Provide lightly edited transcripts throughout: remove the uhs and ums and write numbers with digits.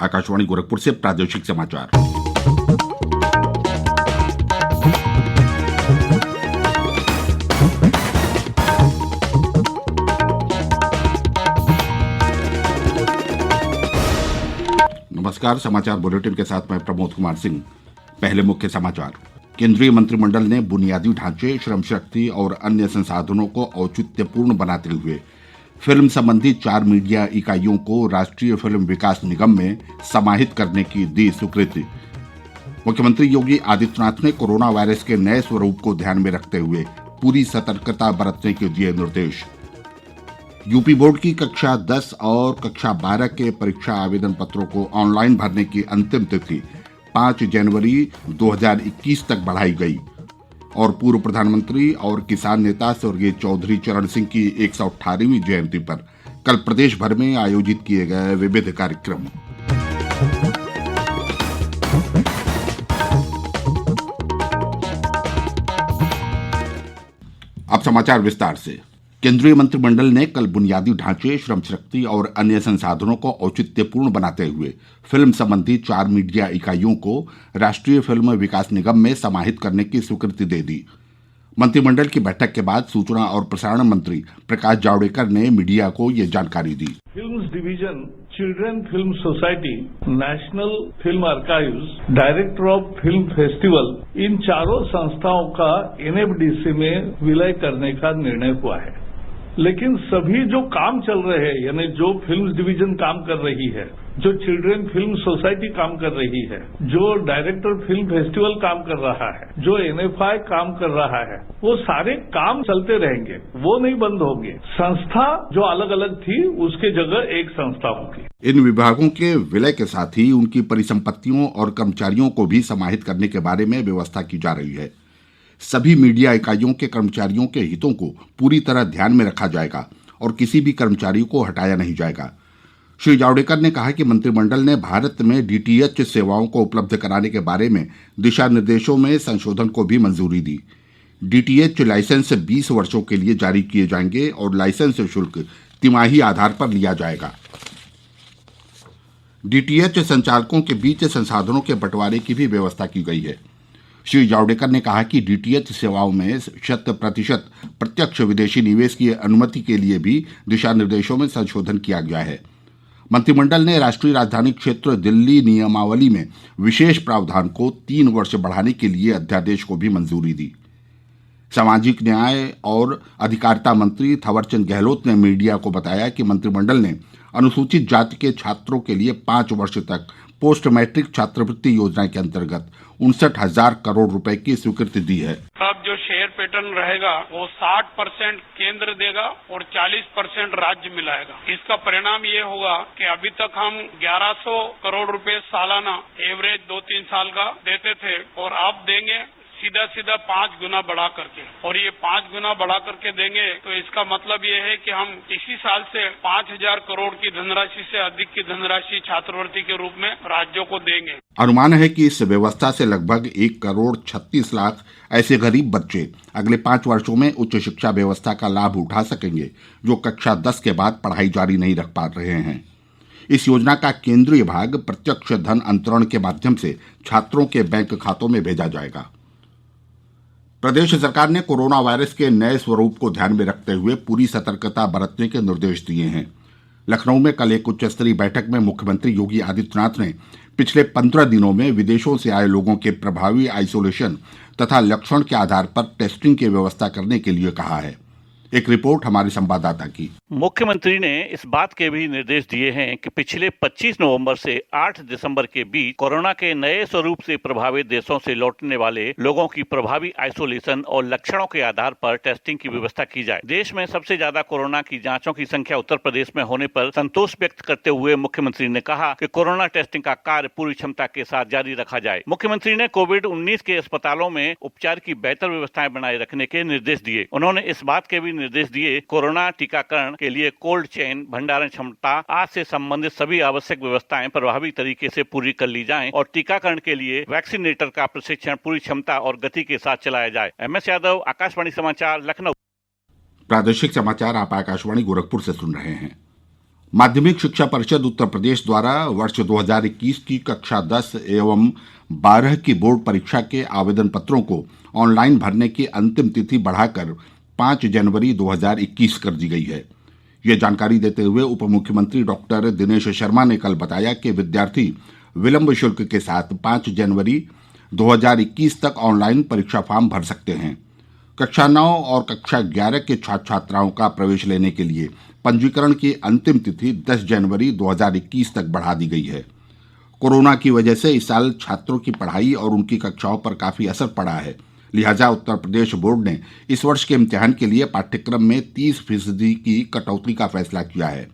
आकाशवाणी गोरखपुर से प्रादेशिक समाचार। नमस्कार, समाचार बुलेटिन के साथ मैं प्रमोद कुमार सिंह। पहले मुख्य समाचार। केंद्रीय मंत्रिमंडल ने बुनियादी ढांचे, श्रम शक्ति और अन्य संसाधनों को औचित्यपूर्ण बनाते हुए फिल्म संबंधी 4 मीडिया इकाइयों को राष्ट्रीय फिल्म विकास निगम में समाहित करने की दी स्वीकृति। मुख्यमंत्री योगी आदित्यनाथ ने कोरोना वायरस के नए स्वरूप को ध्यान में रखते हुए पूरी सतर्कता बरतने के दिए निर्देश। यूपी बोर्ड की कक्षा 10 और कक्षा 12 के परीक्षा आवेदन पत्रों को ऑनलाइन भरने की अंतिम तिथि 5 जनवरी 2021 तक बढ़ाई गई। और पूर्व प्रधानमंत्री और किसान नेता स्वर्गीय चौधरी चरण सिंह की 118वीं जयंती पर कल प्रदेश भर में आयोजित किए गए विविध कार्यक्रम। अब समाचार विस्तार से। केंद्रीय मंत्रिमंडल ने कल बुनियादी ढांचे, श्रम शक्ति और अन्य संसाधनों को औचित्यपूर्ण बनाते हुए फिल्म संबंधी 4 मीडिया इकाइयों को राष्ट्रीय फिल्म विकास निगम में समाहित करने की स्वीकृति दे दी। मंत्रिमंडल की बैठक के बाद सूचना और प्रसारण मंत्री प्रकाश जावड़ेकर ने मीडिया को ये जानकारी दी। Films division, children film society, national film archives, director of film festival, इन चारों संस्थाओं का एनएफडीसी में विलय करने का निर्णय हुआ है। लेकिन सभी जो काम चल रहे हैं, यानी जो फिल्म डिवीजन काम कर रही है, जो चिल्ड्रन फिल्म सोसाइटी काम कर रही है, जो डायरेक्टर फिल्म फेस्टिवल काम कर रहा है, जो एनएफआई काम कर रहा है, वो सारे काम चलते रहेंगे, वो नहीं बंद होंगे। संस्था जो अलग अलग थी उसके जगह एक संस्था होगी। इन विभागों के विलय के साथ ही उनकी परिसंपत्तियों और कर्मचारियों को भी समाहित करने के बारे में व्यवस्था की जा रही है। सभी मीडिया इकाइयों के कर्मचारियों के हितों को पूरी तरह ध्यान में रखा जाएगा और किसी भी कर्मचारी को हटाया नहीं जाएगा। श्री जावड़ेकर ने कहा कि मंत्रिमंडल ने भारत में डीटीएच सेवाओं को उपलब्ध कराने के बारे में दिशा निर्देशों में संशोधन को भी मंजूरी दी। डीटीएच लाइसेंस 20 वर्षों के लिए जारी किए जाएंगे और लाइसेंस शुल्क तिमाही आधार पर लिया जाएगा। डीटीएच संचालकों के बीच संसाधनों के बंटवारे की भी व्यवस्था की गई है। श्री जावड़ेकर ने कहा कि डीटीएच सेवाओं में 100% प्रत्यक्ष विदेशी निवेश की अनुमति के लिए भी दिशा निर्देशों में संशोधन किया गया है। मंत्रिमंडल ने राष्ट्रीय राजधानी क्षेत्र दिल्ली नियमावली में विशेष प्रावधान को 3 वर्ष बढ़ाने के लिए अध्यादेश को भी मंजूरी दी। सामाजिक न्याय और अधिकारिता मंत्री थावरचंद गहलोत ने मीडिया को बताया कि मंत्रिमंडल ने अनुसूचित जाति के छात्रों के लिए 5 वर्ष तक पोस्ट मैट्रिक छात्रवृत्ति योजना के अंतर्गत 59,000 करोड़ रुपए की स्वीकृति दी है। अब जो शेयर पैटर्न रहेगा वो 60% केंद्र देगा और 40% राज्य मिलाएगा। इसका परिणाम ये होगा कि अभी तक हम 1100 करोड़ रुपए सालाना एवरेज 2-3 साल का देते थे और अब देंगे सीधा 5 गुना बढ़ा करके, और ये 5 गुना बढ़ा करके देंगे तो इसका मतलब ये है कि हम इसी साल से 5,000 करोड़ की धनराशि से अधिक की धनराशि छात्रवृत्ति के रूप में राज्यों को देंगे। अनुमान है कि इस व्यवस्था से लगभग 1 करोड़ 36 लाख ऐसे गरीब बच्चे अगले 5 वर्षों में उच्च शिक्षा व्यवस्था का लाभ उठा सकेंगे जो कक्षा 10 के बाद पढ़ाई जारी नहीं रख पा रहे हैं। इस योजना का केंद्रीय भाग प्रत्यक्ष धन अंतरण के माध्यम से छात्रों के बैंक खातों में भेजा जाएगा। प्रदेश सरकार ने कोरोना वायरस के नए स्वरूप को ध्यान में रखते हुए पूरी सतर्कता बरतने के निर्देश दिए हैं। लखनऊ में कल एक उच्च स्तरीय बैठक में मुख्यमंत्री योगी आदित्यनाथ ने पिछले 15 दिनों में विदेशों से आए लोगों के प्रभावी आइसोलेशन तथा लक्षण के आधार पर टेस्टिंग की व्यवस्था करने के लिए कहा है। एक रिपोर्ट हमारे संवाददाता की। मुख्यमंत्री ने इस बात के भी निर्देश दिए हैं कि पिछले 25 नवंबर से 8 दिसंबर के बीच कोरोना के नए स्वरूप से प्रभावित देशों से लौटने वाले लोगों की प्रभावी आइसोलेशन और लक्षणों के आधार पर टेस्टिंग की व्यवस्था की जाए। देश में सबसे ज्यादा कोरोना की जांचों की संख्या उत्तर प्रदेश में होने पर संतोष व्यक्त करते हुए मुख्यमंत्री ने कहा कि कोरोना टेस्टिंग का कार्य पूरी क्षमता के साथ जारी रखा जाए। मुख्यमंत्री ने कोविड-19 के अस्पतालों में उपचार की बेहतर व्यवस्थाएं बनाए रखने के निर्देश दिए। उन्होंने इस बात के भी निर्देश दिए कोरोना टीकाकरण के लिए कोल्ड चेन, भंडारण क्षमता आदि से संबंधित सभी आवश्यक व्यवस्थाएं प्रभावी तरीके से पूरी कर ली जाएं और टीकाकरण के लिए वैक्सीनेटर का प्रशिक्षण पूरी क्षमता और गति के साथ चलाया जाए। MS यादव, आकाशवाणी समाचार, लखनऊ। प्रादेशिक समाचार आप आकाशवाणी गोरखपुर से सुन रहे हैं। माध्यमिक शिक्षा परिषद उत्तर प्रदेश द्वारा वर्ष 2021 की कक्षा 10 एवं 12 की बोर्ड परीक्षा के आवेदन पत्रों को ऑनलाइन भरने की अंतिम तिथि बढ़ाकर 5 जनवरी 2021 कर दी गई है। ये जानकारी देते हुए उप मुख्यमंत्री डॉक्टर दिनेश शर्मा ने कल बताया कि विद्यार्थी विलंब शुल्क के साथ 5 जनवरी 2021 तक ऑनलाइन परीक्षा फॉर्म भर सकते हैं। कक्षा 9 और कक्षा 11 के छात्र छात्राओं का प्रवेश लेने के लिए पंजीकरण की अंतिम तिथि 10 जनवरी 2021 तक बढ़ा दी गई है। कोरोना की वजह से इस साल छात्रों की पढ़ाई और उनकी कक्षाओं पर काफ़ी असर पड़ा है, लिहाजा उत्तर प्रदेश बोर्ड ने इस वर्ष के इम्तिहान के लिए पाठ्यक्रम में 30% की कटौती का फैसला किया है।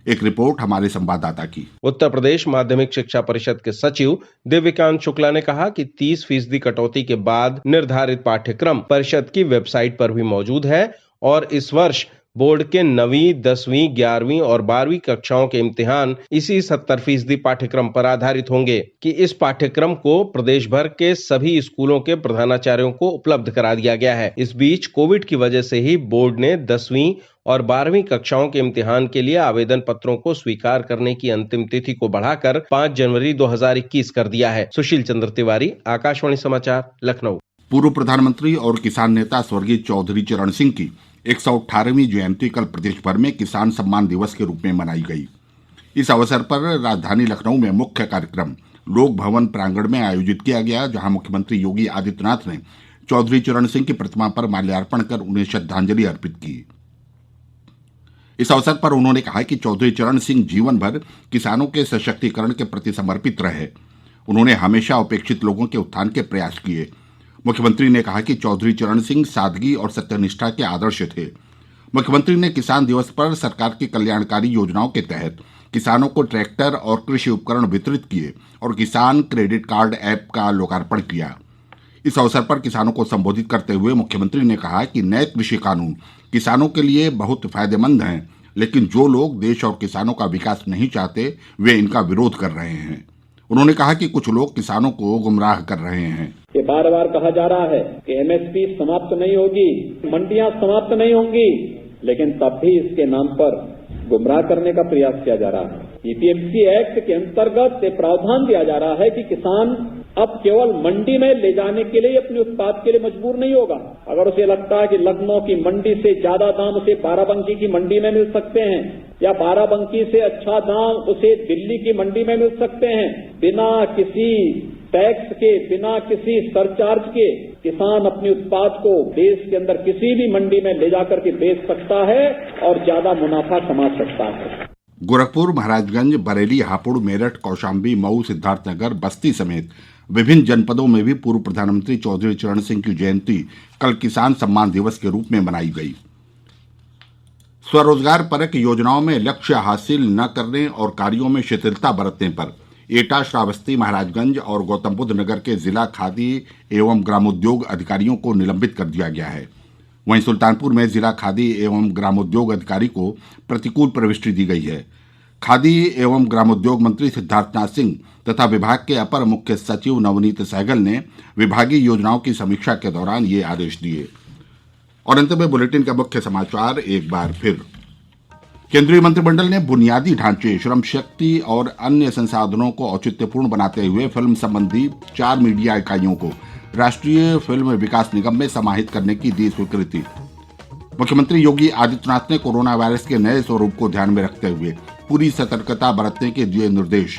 एक रिपोर्ट हमारे संवाददाता की। उत्तर प्रदेश माध्यमिक शिक्षा परिषद के सचिव दिव्यकांत शुक्ला ने कहा कि 30% कटौती के बाद निर्धारित पाठ्यक्रम परिषद की वेबसाइट पर भी मौजूद है और इस वर्ष बोर्ड के 9वीं, 10वीं, 11वीं और 12वीं कक्षाओं के इम्तिहान इसी 70% पाठ्यक्रम पर आधारित होंगे कि इस पाठ्यक्रम को प्रदेश भर के सभी स्कूलों के प्रधानाचार्यों को उपलब्ध करा दिया गया है। इस बीच कोविड की वजह से ही बोर्ड ने 10वीं और 12वीं कक्षाओं के इम्तिहान के लिए आवेदन पत्रों को स्वीकार करने की अंतिम तिथि को बढ़ाकर 5 जनवरी 2021 कर दिया है। सुशील चंद्र तिवारी, आकाशवाणी समाचार, लखनऊ। पूर्व प्रधानमंत्री और किसान नेता स्वर्गीय चौधरी चरण सिंह की 118वीं जयंती कल प्रदेश भर में किसान सम्मान दिवस के रूप में मनाई गई। इस अवसर पर राजधानी लखनऊ में मुख्य कार्यक्रम लोक भवन प्रांगण में आयोजित किया गया, जहां मुख्यमंत्री योगी आदित्यनाथ ने चौधरी चरण सिंह की प्रतिमा पर माल्यार्पण कर उन्हें श्रद्धांजलि अर्पित की। इस अवसर पर उन्होंने कहा कि चौधरी चरण सिंह जीवन भर किसानों के सशक्तिकरण के प्रति समर्पित रहे। उन्होंने हमेशा उपेक्षित लोगों के उत्थान के प्रयास किए। मुख्यमंत्री ने कहा कि चौधरी चरण सिंह सादगी और सत्यनिष्ठा के आदर्श थे। मुख्यमंत्री ने किसान दिवस पर सरकार की कल्याणकारी योजनाओं के तहत किसानों को ट्रैक्टर और कृषि उपकरण वितरित किए और किसान क्रेडिट कार्ड ऐप का लोकार्पण किया। इस अवसर पर किसानों को संबोधित करते हुए मुख्यमंत्री ने कहा कि नए कृषि कानून किसानों के लिए बहुत फायदेमंद हैं, लेकिन जो लोग देश और किसानों का विकास नहीं चाहते वे इनका विरोध कर रहे हैं। उन्होंने कहा कि कुछ लोग किसानों को गुमराह कर रहे हैं। ये बार बार कहा जा रहा है कि एमएसपी समाप्त नहीं होगी, मंडियां समाप्त नहीं होंगी, लेकिन तब भी इसके नाम पर गुमराह करने का प्रयास किया जा रहा है। एपीएमसी एक्ट के अंतर्गत ये प्रावधान दिया जा रहा है कि किसान अब केवल मंडी में ले जाने के लिए अपने उत्पाद के लिए मजबूर नहीं होगा। अगर उसे लगता है कि लखनऊ की मंडी से ज्यादा दाम उसे बाराबंकी की मंडी में मिल सकते हैं या बाराबंकी से अच्छा दाम उसे दिल्ली की मंडी में मिल सकते हैं, बिना किसी टैक्स के, बिना किसी सरचार्ज के किसान अपने उत्पाद को देश के अंदर किसी भी मंडी में ले जाकर के बेच सकता है और ज्यादा मुनाफा कमा सकता है। गोरखपुर, महाराजगंज, बरेली, हापुड़, मेरठ, कौशाम्बी, मऊ, सिद्धार्थनगर, बस्ती समेत विभिन्न जनपदों में भी पूर्व प्रधानमंत्री चौधरी चरण सिंह की जयंती कल किसान सम्मान दिवस के रूप में मनाई गई। स्वरोजगार परक योजनाओं में लक्ष्य हासिल न करने और कार्यों में शिथिलता बरतने पर एटा, श्रावस्ती, महाराजगंज और गौतम बुद्ध नगर के जिला खादी एवं ग्रामोद्योग अधिकारियों को निलंबित कर दिया गया है। वहीं सुल्तानपुर में जिला खादी एवं ग्रामोद्योग अधिकारी को प्रतिकूल प्रविष्टि दी गई है। खादी एवं ग्रामोद्योग मंत्री सिद्धार्थनाथ सिंह तथा विभाग के अपर मुख्य सचिव नवनीत सहगल ने विभागीय योजनाओं की समीक्षा के दौरान ये आदेश दिए। और अंत में बुलेटिन का मुख्य समाचार एक बार फिर। केंद्रीय मंत्रिमंडल ने बुनियादी ढांचे, श्रम शक्ति और अन्य संसाधनों को औचित्यपूर्ण बनाते हुए फिल्म संबंधी 4 मीडिया इकाइयों को राष्ट्रीय फिल्म विकास निगम में समाहित करने की दी स्वीकृति। मुख्यमंत्री योगी आदित्यनाथ ने कोरोना वायरस के नए स्वरूप को ध्यान में रखते हुए पूरी सतर्कता बरतने के दिए निर्देश।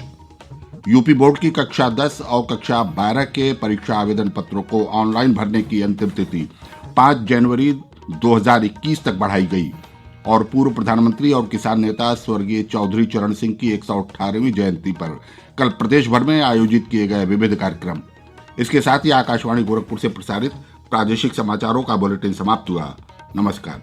यूपी बोर्ड की कक्षा 10 और कक्षा 12 के परीक्षा आवेदन पत्रों को ऑनलाइन भरने की अंतिम तिथि 5 जनवरी 2021 तक बढ़ाई गई। और पूर्व प्रधानमंत्री और किसान नेता स्वर्गीय चौधरी चरण सिंह की 118वीं जयंती पर कल प्रदेश भर में आयोजित किए गए विविध कार्यक्रम। इसके साथ ही आकाशवाणी गोरखपुर से प्रसारित प्रादेशिक समाचारों का बुलेटिन समाप्त हुआ। नमस्कार।